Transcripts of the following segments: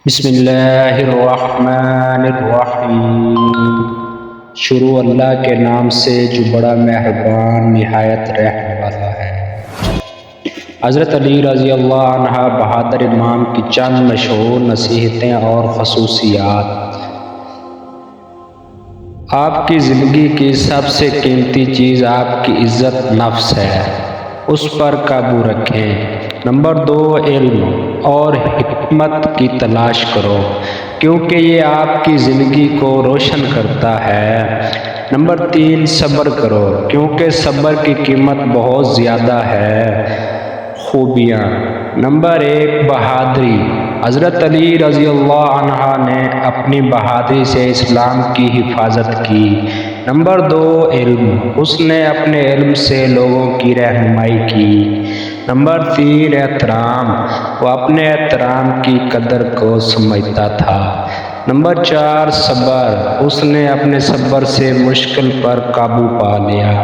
بسم اللہ الرحمن الرحیم۔ شروع اللہ کے نام سے جو بڑا مہربان نہایت رحم والا ہے۔ حضرت علی رضی اللہ عنہ بہادر امام کی چند مشہور نصیحتیں اور خصوصیات۔ آپ کی زندگی کی سب سے قیمتی چیز آپ کی عزت نفس ہے، اس پر قابو رکھیں۔ نمبر 2، علم اور حکمت کی تلاش کرو کیونکہ یہ آپ کی زندگی کو روشن کرتا ہے۔ نمبر 3، صبر کرو کیونکہ صبر کی قیمت بہت زیادہ ہے۔ خوبیاں۔ نمبر 1، بہادری۔ حضرت علی رضی اللہ عنہ نے اپنی بہادری سے اسلام کی حفاظت کی۔ نمبر 2، علم۔ اس نے اپنے علم سے لوگوں کی رہنمائی کی۔ نمبر 3، احترام۔ وہ اپنے احترام کی قدر کو سمجھتا تھا۔ نمبر 4، صبر۔ اس نے اپنے صبر سے مشکل پر قابو پا لیا۔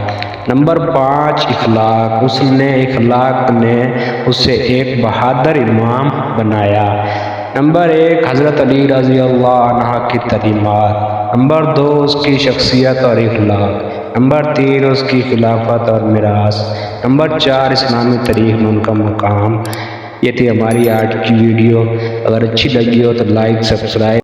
نمبر 5، اخلاق۔ اخلاق نے اسے ایک بہادر امام بنایا۔ نمبر 1، حضرت علی رضی اللہ عنہ کی تعلیمات۔ نمبر 2، اس کی شخصیت اور اخلاق۔ نمبر 3، اس کی خلافت اور میراث۔ نمبر 4، اسلامی تاریخ میں ان کا مقام۔ یہ تھی ہماری آج کی ویڈیو۔ اگر اچھی لگی ہو تو لائک، سبسکرائب